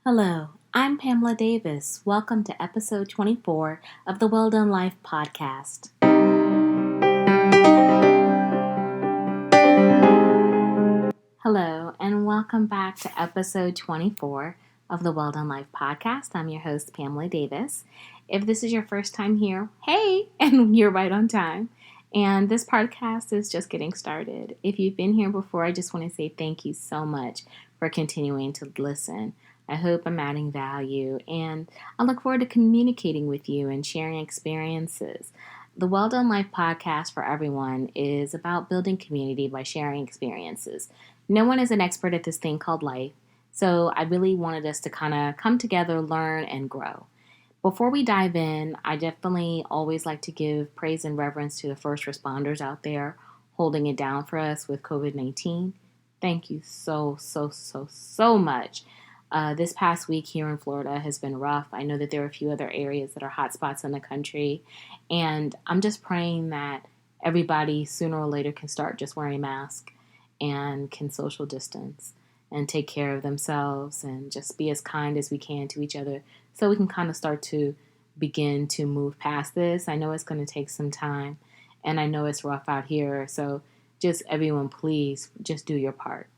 Hello, I'm Pamela Davis. Welcome to episode 24 of the Well Done Life podcast. Hello, and welcome back to episode 24 of the Well Done Life podcast. I'm your host, Pamela Davis. If this is your first time here, hey, and you're right on time. And this podcast is just getting started. If you've been here before, I just want to say thank you so much for continuing to listen. I hope I'm adding value, and I look forward to communicating with you and sharing experiences. The Well Done Life podcast for everyone is about building community by sharing experiences. No one is an expert at this thing called life, so I really wanted us to kind of come together, learn, and grow. Before we dive in, I definitely always like to give praise and reverence to the first responders out there holding it down for us with COVID-19. Thank you so much. This past week here in Florida has been rough. I know that there are a few other areas that are hotspots in the country, and I'm just praying that everybody sooner or later can start just wearing a mask and can social distance and take care of themselves and just be as kind as we can to each other so we can kind of start to begin to move past this. I know it's going to take some time, and I know it's rough out here, so just everyone, please just do your part.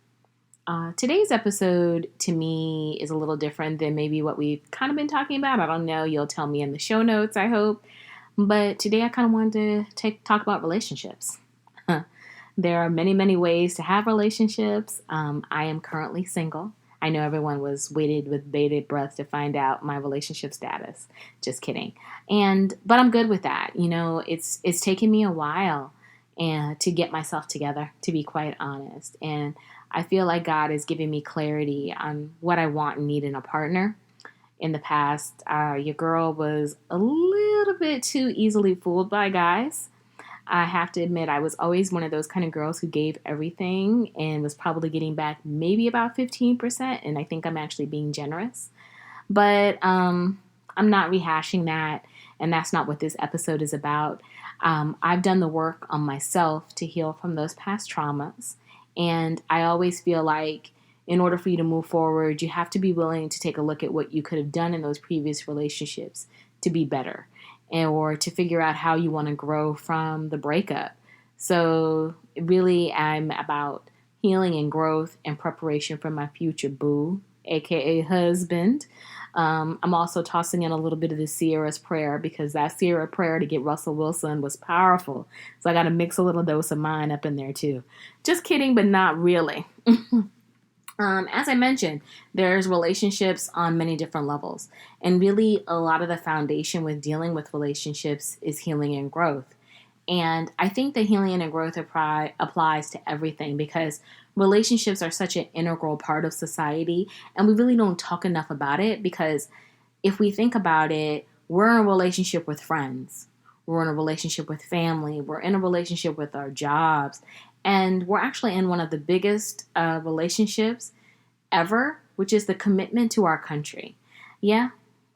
Today's episode, to me, is a little different than maybe what we've kind of been talking about. I don't know. You'll tell me in the show notes, I hope. But today I kind of wanted to talk about relationships. There are many ways to have relationships. I am currently single. I know everyone was waited with bated breath to find out my relationship status. Just kidding. But I'm good with that. You know, it's taken me a while to get myself together, to be quite honest. And I feel like God is giving me clarity on what I want and need in a partner. In the past, your girl was a little bit too easily fooled by guys. I have to admit, I was always one of those kind of girls who gave everything and was probably getting back maybe about 15%. And I think I'm actually being generous. But I'm not rehashing that. And that's not what this episode is about. I've done the work on myself to heal from those past traumas. And I always feel like in order for you to move forward, you have to be willing to take a look at what you could have done in those previous relationships to be better or to figure out how you want to grow from the breakup. So really, I'm about healing and growth and preparation for my future boo, aka husband. I'm also tossing in a little bit of the Sierra's prayer because that Sierra prayer to get Russell Wilson was powerful. So I got to mix a little dose of mine up in there too. Just kidding, but not really. As I mentioned, there's relationships on many different levels. And really, a lot of the foundation with dealing with relationships is healing and growth. And I think that healing and growth applies to everything because relationships are such an integral part of society. And we really don't talk enough about it because if we think about it, we're in a relationship with friends. We're in a relationship with family. We're in a relationship with our jobs. And we're actually in one of the biggest relationships ever, which is the commitment to our country. Yeah,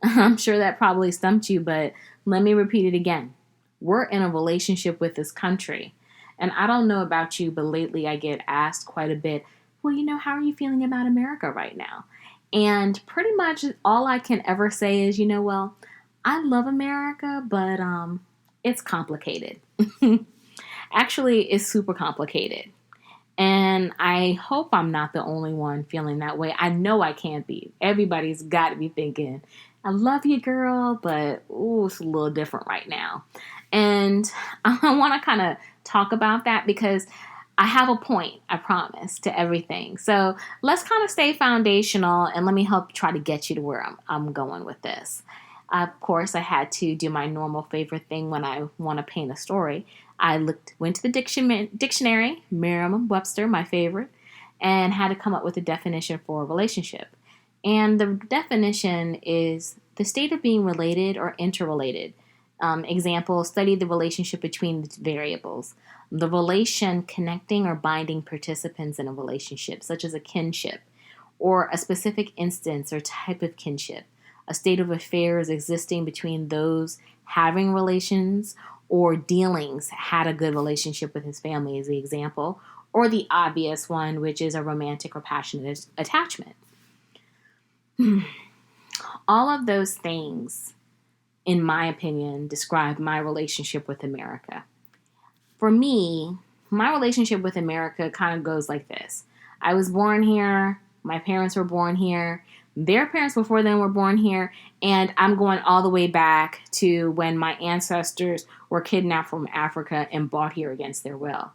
I'm sure that probably stumped you, but let me repeat it again. We're in a relationship with this country. And I don't know about you, but lately I get asked quite a bit, well, how are you feeling about America right now? And pretty much all I can ever say is, well, I love America, but it's complicated. Actually, it's super complicated. And I hope I'm not the only one feeling that way. I know I can't be. Everybody's got to be thinking, I love you, girl, but it's a little different right now. And I want to kind of talk about that because I have a point, I promise, to everything. So let's kind of stay foundational and let me help try to get you to where I'm going with this. Of course, I had to do my normal favorite thing when I want to paint a story. I went to the dictionary, Merriam-Webster, my favorite, and had to come up with a definition for a relationship. And the definition is the state of being related or interrelated. Example, study the relationship between the variables. The relation connecting or binding participants in a relationship, such as a kinship, or a specific instance or type of kinship. A state of affairs existing between those having relations or dealings had a good relationship with his family is the example, or the obvious one, which is a romantic or passionate attachment. All of those things, in my opinion, describe my relationship with America. For me, my relationship with America kind of goes like this. I was born here. My parents were born here. Their parents before them were born here. And I'm going all the way back to when my ancestors were kidnapped from Africa and brought here against their will.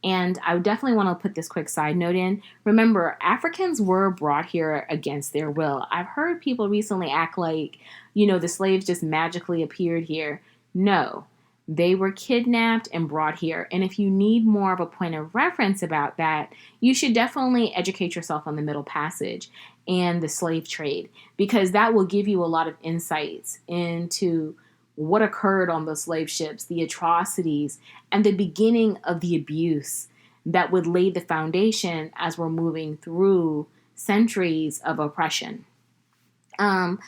And I definitely want to put this quick side note in. Remember, Africans were brought here against their will. I've heard people recently act like, the slaves just magically appeared here. No, they were kidnapped and brought here. And if you need more of a point of reference about that, you should definitely educate yourself on the Middle Passage and the slave trade, because that will give you a lot of insights into what occurred on those slave ships, the atrocities, and the beginning of the abuse that would lay the foundation as we're moving through centuries of oppression. And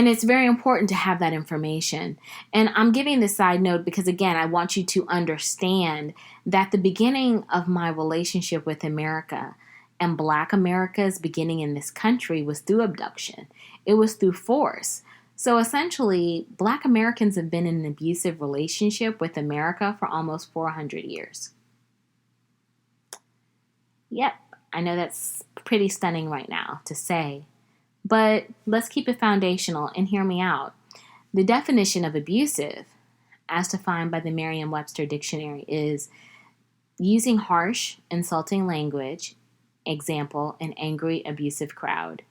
it's very important to have that information. And I'm giving this side note because, again, I want you to understand that the beginning of my relationship with America and Black America's beginning in this country was through abduction. It was through force. So essentially, Black Americans have been in an abusive relationship with America for almost 400 years. Yep, I know that's pretty stunning right now to say. But let's keep it foundational and hear me out. The definition of abusive, as defined by the Merriam-Webster Dictionary, is using harsh, insulting language, example, an angry, abusive crowd,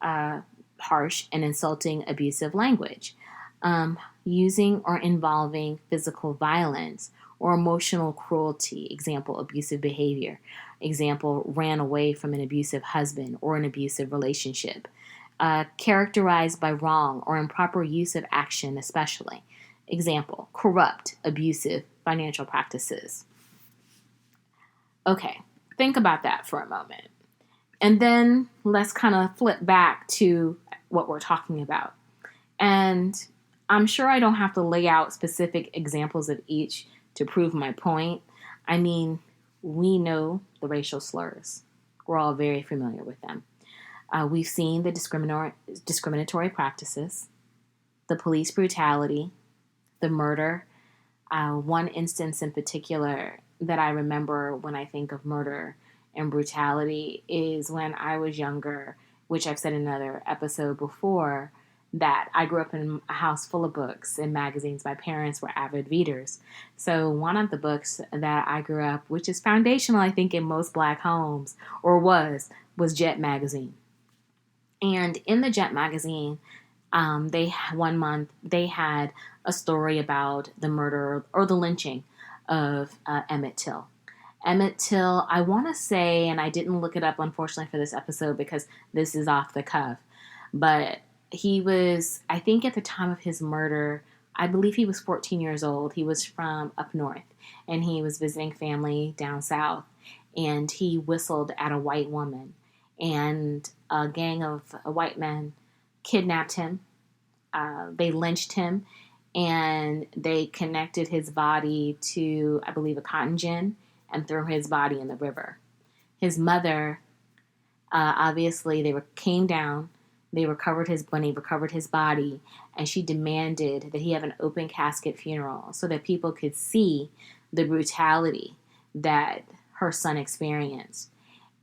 harsh and insulting, abusive language, using or involving physical violence or emotional cruelty, example, abusive behavior, example, ran away from an abusive husband or an abusive relationship. Characterized by wrong or improper use of action, especially. Example, corrupt, abusive financial practices. Okay, think about that for a moment. And then let's kind of flip back to what we're talking about. And I'm sure I don't have to lay out specific examples of each to prove my point. I mean, we know the racial slurs. We're all very familiar with them. We've seen the discriminatory practices, the police brutality, the murder. One instance in particular that I remember when I think of murder and brutality is when I was younger, which I've said in another episode before, that I grew up in a house full of books and magazines. My parents were avid readers. So one of the books that I grew up, which is foundational, I think, in most Black homes, or was Jet Magazine. And in the Jet magazine, one month they had a story about the murder or the lynching of Emmett Till. Emmett Till, I want to say, and I didn't look it up unfortunately for this episode because this is off the cuff, but he was, I think at the time of his murder, I believe he was 14 years old. He was from up north and he was visiting family down south, and he whistled at a white woman. And a gang of white men kidnapped him. They lynched him, and they connected his body to, I believe, a cotton gin and threw his body in the river. His mother, obviously, came down. They recovered his body, and she demanded that he have an open casket funeral so that people could see the brutality that her son experienced.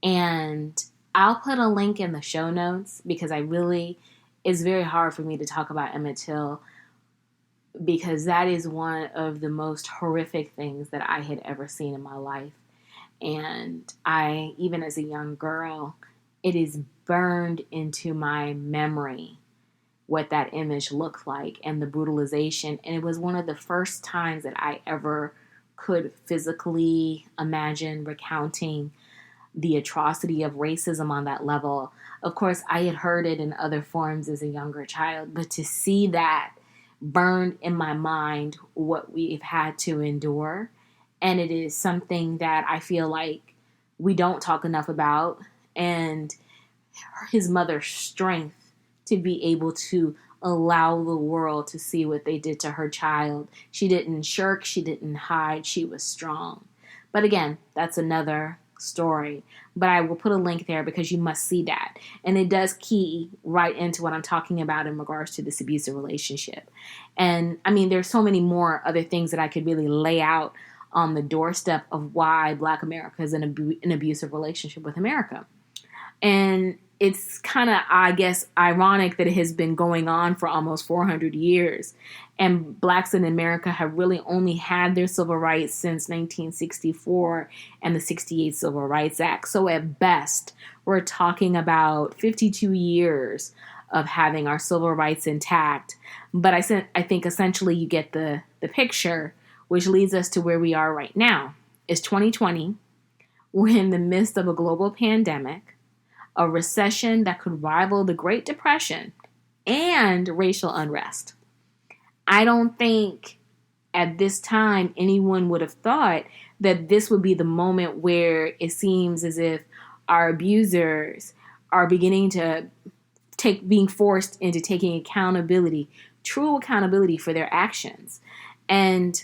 And I'll put a link in the show notes because it's very hard for me to talk about Emmett Till because that is one of the most horrific things that I had ever seen in my life. And even as a young girl, it is burned into my memory what that image looked like and the brutalization. And it was one of the first times that I ever could physically imagine recounting the atrocity of racism on that level. Of course, I had heard it in other forms as a younger child, but to see that burned in my mind what we've had to endure. And it is something that I feel like we don't talk enough about. And his mother's strength to be able to allow the world to see what they did to her child. She didn't shirk, she didn't hide, she was strong. But again, that's another story. but I will put a link there because you must see that. And it does key right into what I'm talking about in regards to this abusive relationship. And I mean, there's so many more other things that I could really lay out on the doorstep of why Black America is in an abusive relationship with America. And it's kind of, I guess, ironic that it has been going on for almost 400 years. And Blacks in America have really only had their civil rights since 1964 and the 68 Civil Rights Act. So at best, we're talking about 52 years of having our civil rights intact. But I think essentially you get the picture, which leads us to where we are right now. It's 2020. We're in the midst of a global pandemic, a recession that could rival the Great Depression, and racial unrest. I don't think at this time anyone would have thought that this would be the moment where it seems as if our abusers are beginning to being forced into taking accountability, true accountability for their actions. And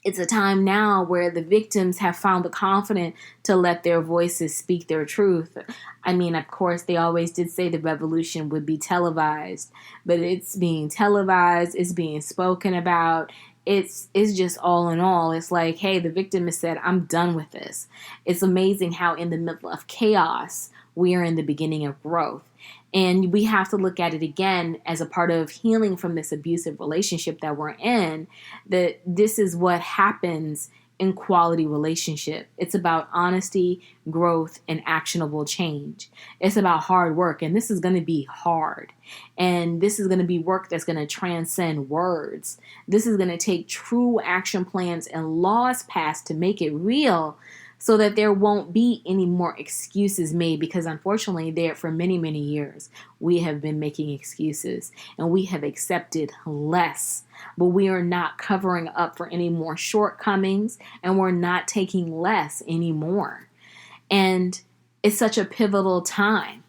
it's a time now where the victims have found the confidence to let their voices speak their truth. I mean, of course, they always did say the revolution would be televised, but it's being televised, it's being spoken about. It's just all in all. It's like, hey, the victim has said, I'm done with this. It's amazing how in the middle of chaos, we are in the beginning of growth. And we have to look at it again as a part of healing from this abusive relationship that we're in, that this is what happens in quality relationship. It's about honesty, growth, and actionable change. It's about hard work, and this is going to be hard. And this is going to be work that's going to transcend words. This is going to take true action plans and laws passed to make it real, so that there won't be any more excuses made, because unfortunately there for many, many years we have been making excuses and we have accepted less, but we are not covering up for any more shortcomings and we're not taking less anymore. And it's such a pivotal time.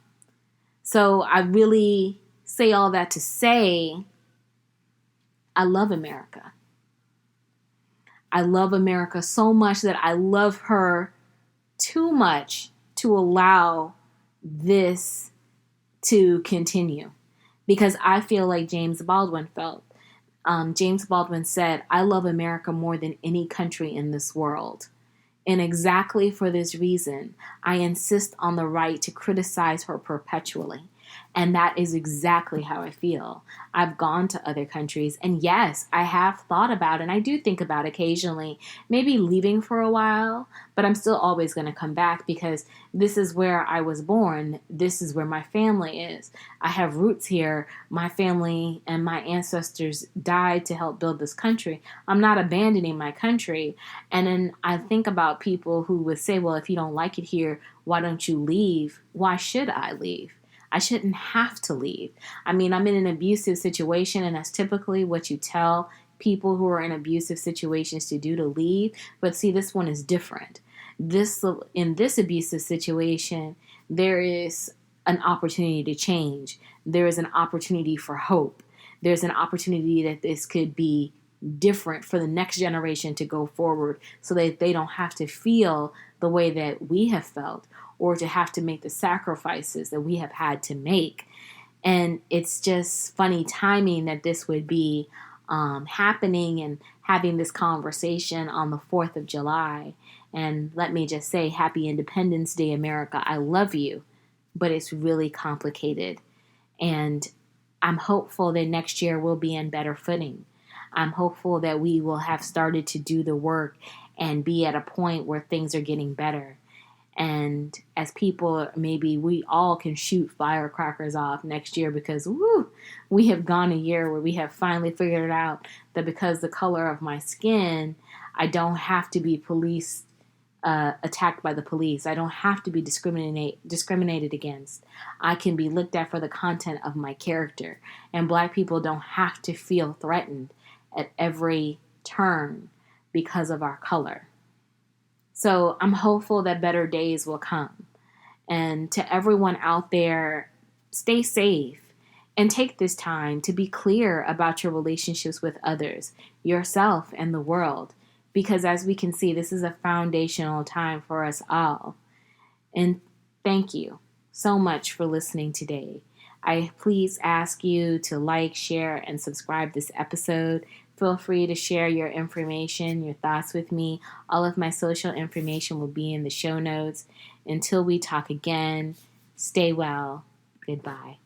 So I really say all that to say, I love America. I love America so much that I love her too much to allow this to continue. Because I feel like James Baldwin felt. James Baldwin said, I love America more than any country in this world. And exactly for this reason, I insist on the right to criticize her perpetually. And that is exactly how I feel. I've gone to other countries, and yes, I have thought about, and I do think about occasionally, maybe leaving for a while, but I'm still always going to come back because this is where I was born. This is where my family is. I have roots here. My family and my ancestors died to help build this country. I'm not abandoning my country. And then I think about people who would say, well, if you don't like it here, why don't you leave? Why should I leave? I shouldn't have to leave. I mean, I'm in an abusive situation, and that's typically what you tell people who are in abusive situations to do, to leave. But see, this one is different. In this abusive situation, there is an opportunity to change. There is an opportunity for hope. There's an opportunity that this could be different for the next generation to go forward, so that they don't have to feel the way that we have felt, or to have to make the sacrifices that we have had to make. And it's just funny timing that this would be happening and having this conversation on the 4th of July. And let me just say, Happy Independence Day, America. I love you, but it's really complicated. And I'm hopeful that next year we'll be in better footing. I'm hopeful that we will have started to do the work and be at a point where things are getting better. And as people, maybe we all can shoot firecrackers off next year, because we have gone a year where we have finally figured it out that because the color of my skin, I don't have to be attacked by the police. I don't have to be discriminated against. I can be looked at for the content of my character. And Black people don't have to feel threatened at every turn because of our color. So I'm hopeful that better days will come. And to everyone out there, stay safe and take this time to be clear about your relationships with others, yourself, and the world. Because as we can see, this is a foundational time for us all. And thank you so much for listening today. I please ask you to like, share, and subscribe this episode. Feel free to share your information, your thoughts with me. All of my social information will be in the show notes. Until we talk again, stay well. Goodbye.